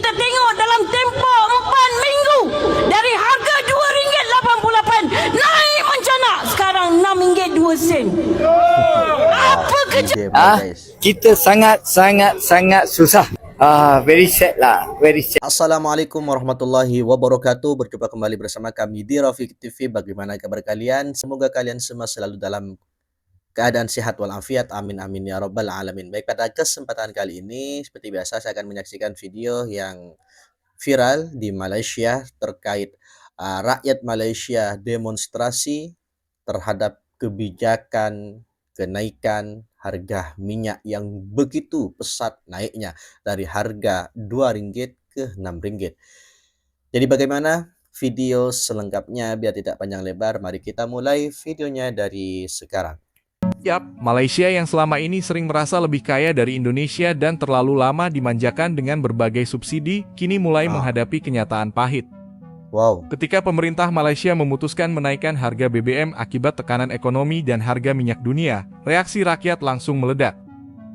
Kita tengok dalam tempoh 4 minggu dari harga RM2.88 naik mencanak sekarang RM6.02. Apa Kita sangat susah. Very sad lah, very sad. Assalamualaikum warahmatullahi wabarakatuh. Berjumpa kembali bersama kami di Rafiq TV. Bagaimana kabar kalian? Semoga kalian semua selalu dalam keadaan sehat walafiat. Amin amin ya rabbal alamin. Baik, pada kesempatan kali ini seperti biasa saya akan menyaksikan video yang viral di Malaysia terkait rakyat Malaysia demonstrasi terhadap kebijakan kenaikan harga minyak yang begitu pesat naiknya dari harga RM2 ke RM6. Jadi bagaimana video selengkapnya? Biar tidak panjang lebar, mari kita mulai videonya dari sekarang. Yap, Malaysia yang selama ini sering merasa lebih kaya dari Indonesia dan terlalu lama dimanjakan dengan berbagai subsidi, kini mulai menghadapi kenyataan pahit. Wow. Ketika pemerintah Malaysia memutuskan menaikkan harga BBM akibat tekanan ekonomi dan harga minyak dunia, reaksi rakyat langsung meledak.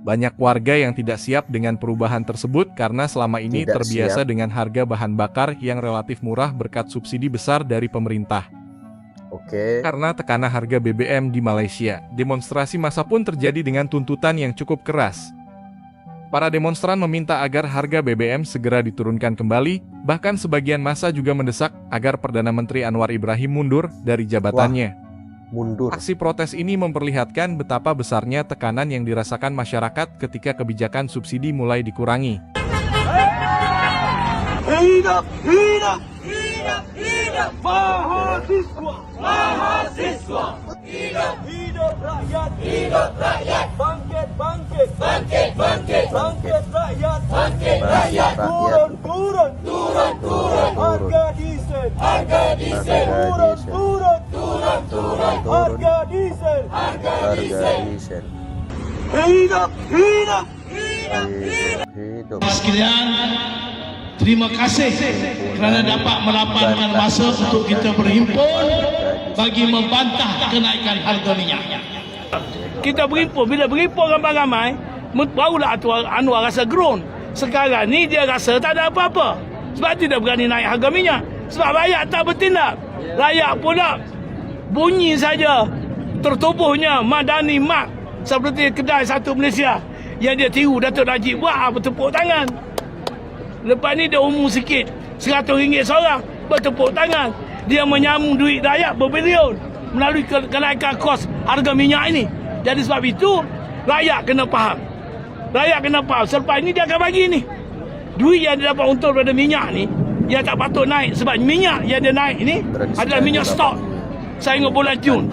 Banyak warga yang tidak siap dengan perubahan tersebut karena selama ini terbiasa dengan harga bahan bakar yang relatif murah berkat subsidi besar dari pemerintah. Karena tekanan harga BBM di Malaysia, demonstrasi massa pun terjadi dengan tuntutan yang cukup keras. Para demonstran meminta agar harga BBM segera diturunkan kembali, bahkan sebagian massa juga mendesak agar Perdana Menteri Anwar Ibrahim mundur dari jabatannya. Aksi protes ini memperlihatkan betapa besarnya tekanan yang dirasakan masyarakat ketika kebijakan subsidi mulai dikurangi. Hidup, hidup, hidup, hidup, mahasiswa, mahasiswa. Hidup, hidup rakyat, hidup rakyat. Bangkit, bangkit, bangkit, bangkit, bangkit rakyat, bangkit rakyat. Turun, turun, turun, turun. Harga diesel, harga diesel. Turun, turun, turun, turun. Harga diesel, harga diesel. Hidup, hidup, hidup, hidup. Sekalian, terima kasih kerana dapat melapangkan masa untuk kita berhimpun bagi membantah kenaikan harga minyak. Kita berhimpun, bila berhimpun ramai-ramai, barulah Anwar rasa groan. Sekarang ni dia rasa tak ada apa-apa. Sebab dia berani naik harga minyak. Sebab rakyat tak bertindak. Rakyat pula bunyi saja tertubuhnya Madani Mak seperti kedai satu Malaysia yang dia tiru Datuk Najib buat bertepuk tangan. Lepas ni dia umum sikit, RM100 seorang, bertepuk tangan. Dia menyambung duit rakyat berbilion melalui kenaikan kos harga minyak ini. Jadi sebab itu, rakyat kena faham. Rakyat kena faham, selepas ini dia akan bagi ni. Duit yang dia dapat untung daripada minyak ni, yang tak patut naik. Sebab minyak yang dia naik ni adalah minyak stok sehingga bulan Jun.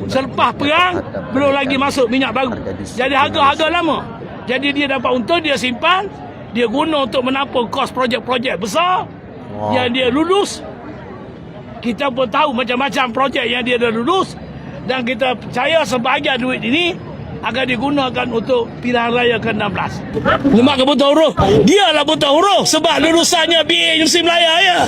Selepas perang, belum lagi masuk minyak baru. Jadi harga-harga lama. Jadi dia dapat untung, dia simpan. Dia guna untuk menampung kos projek-projek besar yang dia lulus. Kita pun tahu macam-macam projek yang dia dah lulus. Dan kita percaya sebahagian duit ini akan digunakan untuk pilihan raya ke-16. Lemak ke buta huruf? Dia lah buta huruf sebab lulusannya BA Universiti Melaya ya.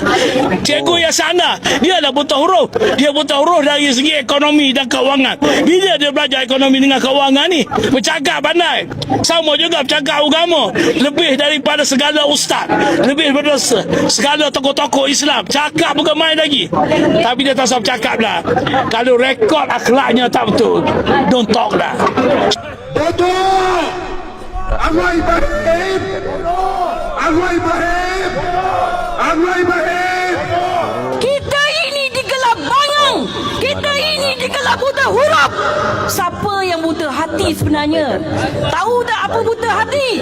Cikgu yang sana, dia lah buta huruf. Dia buta huruf dari segi ekonomi dan keuangan. Bila dia belajar ekonomi dengan keuangan ni, bercakap pandai. Sama juga bercakap agama. Lebih daripada segala ustaz. Lebih daripada segala tokoh-tokoh Islam. Cakap bukan main lagi. Tapi dia tak sabar cakap lah. Kalau rekod akhlaknya tak betul, don't talk lah. Bodoh! Anwar Ibrahim! Anwar Ibrahim! Anwar Ibrahim! Kita ini digelap bangang. Kita ini digelap buta huruf. Siapa yang buta hati sebenarnya? Tahu tak apa buta hati?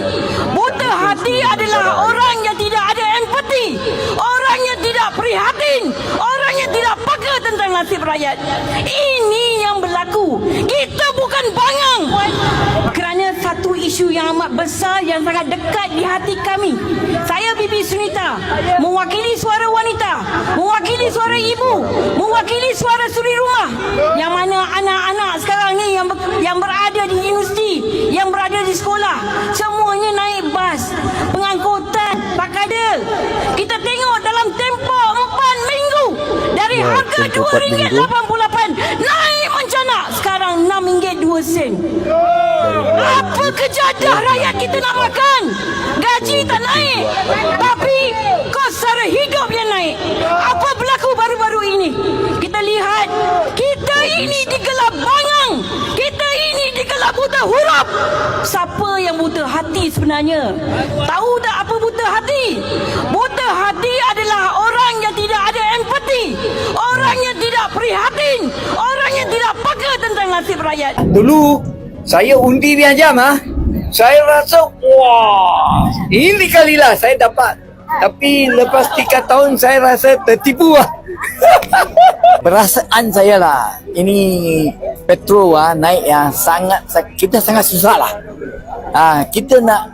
Buta hati adalah orang yang tidak ada empati. Orang yang tidak prihatin. Orang yang tidak peka tentang nasib rakyat. Ini yang berlaku. Kita bukan bangang. Kerana satu isu yang amat besar yang sangat dekat di hati kami. Saya Bibi Sunita, mewakili suara wanita, mewakili suara ibu, mewakili suara suri rumah. Yang mana anak-anak sekarang ni yang berada di universiti, yang berada di sekolah, semuanya naik bas, pengangkutan, pakada. Kita tengok dalam tempoh 4 minggu dari harga RM2.88 naik mencanak sekarang RM6.02. Apa kejadah rakyat kita nak makan? Gaji tak naik, tapi huruf. Siapa yang buta hati sebenarnya? Tahu tak apa buta hati? Buta hati adalah orang yang tidak ada empati, orang yang tidak prihatin, orang yang tidak peka tentang nasib rakyat. Dulu saya undi dia jam saya rasa wah ini kalilah saya dapat. Tapi lepas 3 tahun saya rasa tertipu Perasaan saya lah, ini petrol naik kita sangat susah lah. Kita nak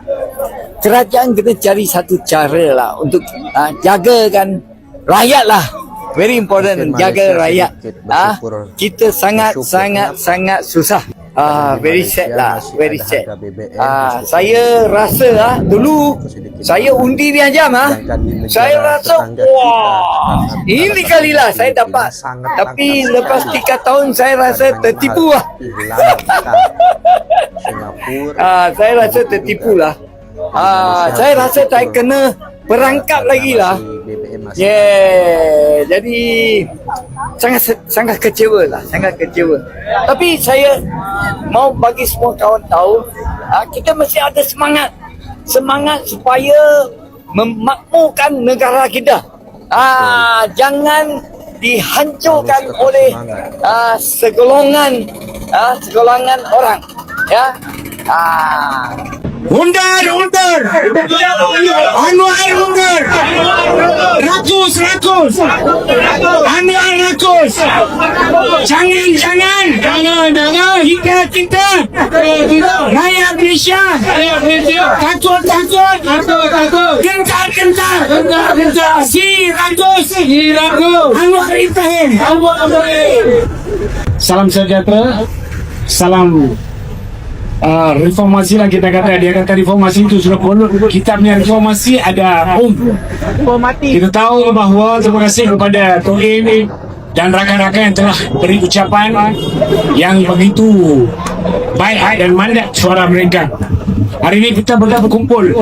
kerajaan kita cari satu cara lah untuk jagakan rakyat lah. Very important, jaga rakyat. Kita sangat susah. Very sad lah, very sad. Saya rasa dulu saya undi dia jam saya rasa wah ini kalilah saya dapat. Tapi lepas 3 tahun saya rasa tertipu saya rasa tertipu lah. Saya rasa saya kena perangkap lagi lah. Jadi sangat kecewa lah, sangat kecewa. Tapi saya mau bagi semua kawan tahu, kita mesti ada semangat supaya memakmurkan negara kita. Jangan dihancurkan oleh segolongan orang. Ya. Undur! Anwar undur! Rakus! Anwar rakus! Jangan! Kita! Rakyat Malaysia! Takut! Gentar! Si rakus! Anwar Ibrahim! Salam sejahtera. Salam reformasi lah kita kata. Dia kata reformasi itu sudah polos. Kita punya reformasi ada kita tahu bahawa terima kasih kepada Tok Im dan rakan-rakan yang telah beri ucapan yang begitu baik dan mandat suara mereka. Hari ini kita berkumpul,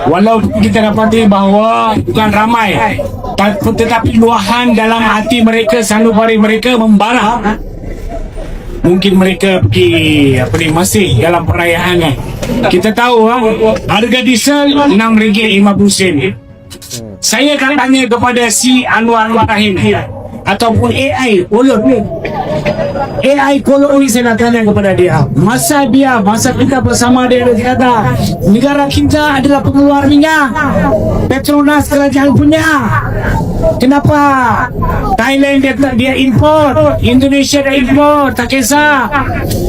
walau kita dapati bahawa bukan ramai, tetapi luahan dalam hati mereka, sanubari mereka membara. Mungkin mereka pergi masih dalam perayaan. Kita tahu harga diesel RM6.50. Saya akan tanya kepada si Anwar Ibrahim ataupun AI Kolot ni saya nak tanya kepada dia. Masa kita bersama dia kata negara kita adalah pengeluar minyak, Petronas kerajaan punya. Kenapa Thailand dia import, Indonesia dia import, tak kisah.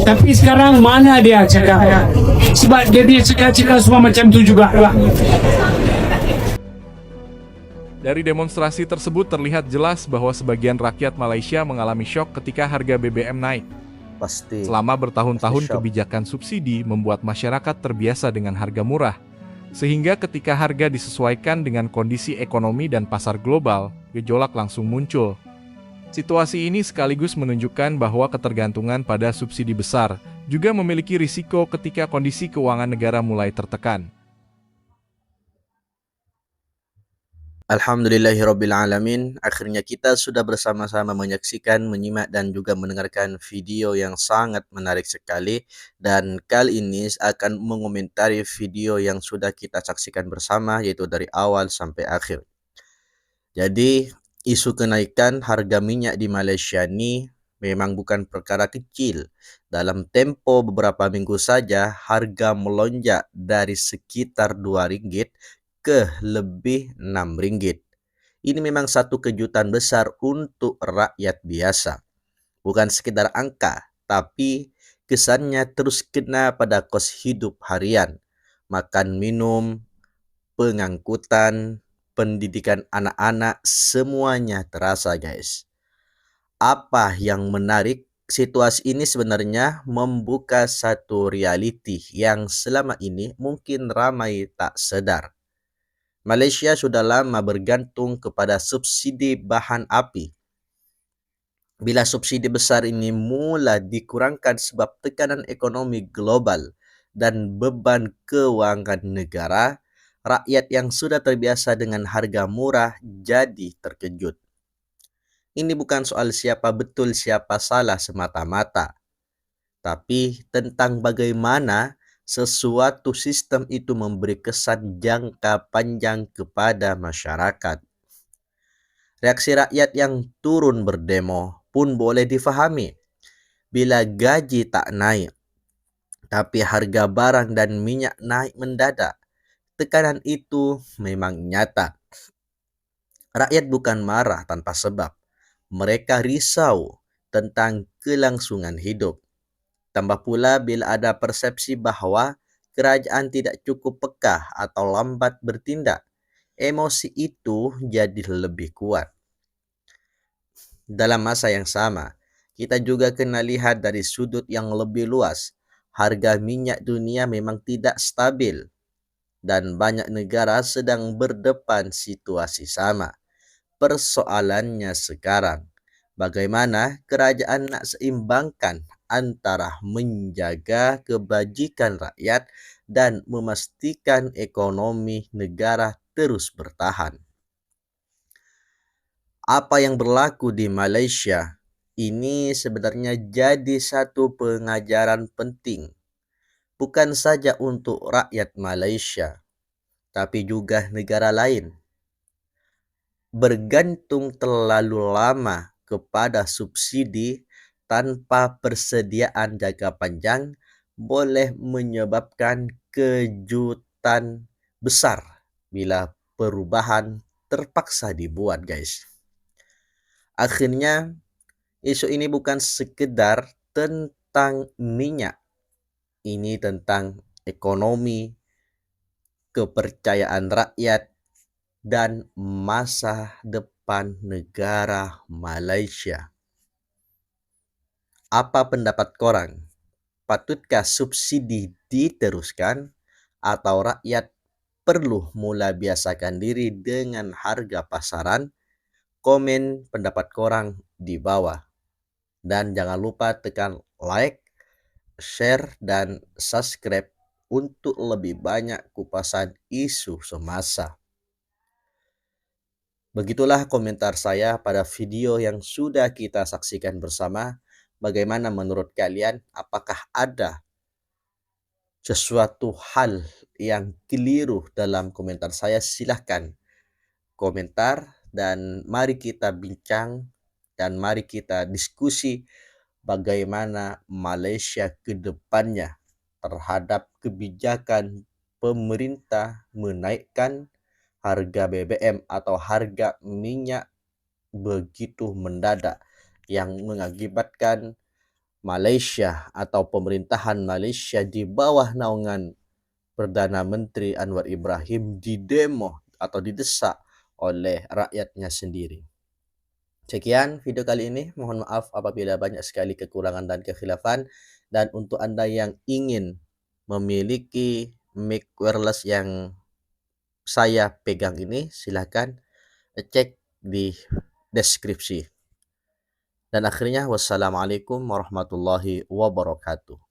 Tapi sekarang mana dia cakap? Sebab dia cakap semua macam tu juga. Dari demonstrasi tersebut terlihat jelas bahwa sebagian rakyat Malaysia mengalami syok ketika harga BBM naik. Pasti. Selama bertahun-tahun Syok. kebijakan subsidi membuat masyarakat terbiasa dengan harga murah. Sehingga ketika harga disesuaikan dengan kondisi ekonomi dan pasar global, gejolak langsung muncul. Situasi ini sekaligus menunjukkan bahwa ketergantungan pada subsidi besar juga memiliki risiko ketika kondisi keuangan negara mulai tertekan. Alhamdulillahirrabbilalamin. Akhirnya kita sudah bersama-sama menyaksikan, menyimak dan juga mendengarkan video yang sangat menarik sekali. Dan kali ini akan mengomentari video yang sudah kita saksikan bersama, yaitu dari awal sampai akhir. Jadi isu kenaikan harga minyak di Malaysia ini memang bukan perkara kecil. Dalam tempo beberapa minggu saja harga melonjak dari sekitar RM2 ke lebih RM6. Ini memang satu kejutan besar untuk rakyat biasa. Bukan sekedar angka, tapi kesannya terus kena pada kos hidup harian. Makan minum, pengangkutan, pendidikan anak-anak, semuanya terasa guys. Apa yang menarik, situasi ini sebenarnya membuka satu realiti yang selama ini mungkin ramai tak sedar. Malaysia sudah lama bergantung kepada subsidi bahan api. Bila subsidi besar ini mula dikurangkan sebab tekanan ekonomi global dan beban keuangan negara, rakyat yang sudah terbiasa dengan harga murah jadi terkejut. Ini bukan soal siapa betul siapa salah semata-mata. tapi tentang bagaimana sesuatu sistem itu memberi kesan jangka panjang kepada masyarakat. Reaksi rakyat yang turun berdemo pun boleh difahami. Bila gaji tak naik, tapi harga barang dan minyak naik mendadak, tekanan itu memang nyata. Rakyat bukan marah tanpa sebab. Mereka risau tentang kelangsungan hidup. Tambah pula bila ada persepsi bahwa kerajaan tidak cukup peka atau lambat bertindak, emosi itu jadi lebih kuat. Dalam masa yang sama, kita juga kena lihat dari sudut yang lebih luas. Harga minyak dunia memang tidak stabil dan banyak negara sedang berdepan situasi sama. Persoalannya sekarang, bagaimana kerajaan nak seimbangkan antara menjaga kebajikan rakyat dan memastikan ekonomi negara terus bertahan. Apa yang berlaku di Malaysia ini sebenarnya jadi satu pengajaran penting, bukan saja untuk rakyat Malaysia, tapi juga negara lain. Bergantung terlalu lama kepada subsidi tanpa persediaan jangka panjang boleh menyebabkan kejutan besar bila perubahan terpaksa dibuat, guys. Akhirnya, isu ini bukan sekedar tentang minyak. Ini tentang ekonomi, kepercayaan rakyat, dan masa depan negara Malaysia. Apa pendapat korang? Patutkah subsidi diteruskan atau rakyat perlu mula biasakan diri dengan harga pasaran? Komen pendapat korang di bawah. Dan jangan lupa tekan like, share, dan subscribe untuk lebih banyak kupasan isu semasa. Begitulah komentar saya pada video yang sudah kita saksikan bersama. Bagaimana menurut kalian? Apakah ada sesuatu hal yang keliru dalam komentar saya? Silahkan komentar dan mari kita bincang dan mari kita diskusi bagaimana Malaysia ke depannya terhadap kebijakan pemerintah menaikkan harga BBM atau harga minyak begitu mendadak yang mengakibatkan Malaysia atau pemerintahan Malaysia di bawah naungan Perdana Menteri Anwar Ibrahim didemo atau didesak oleh rakyatnya sendiri. Sekian video kali ini. Mohon maaf apabila banyak sekali kekurangan dan kekhilafan. Dan untuk Anda yang ingin memiliki mic wireless yang saya pegang ini, silahkan cek di deskripsi. Dan akhirnya, wassalamualaikum warahmatullahi wabarakatuh.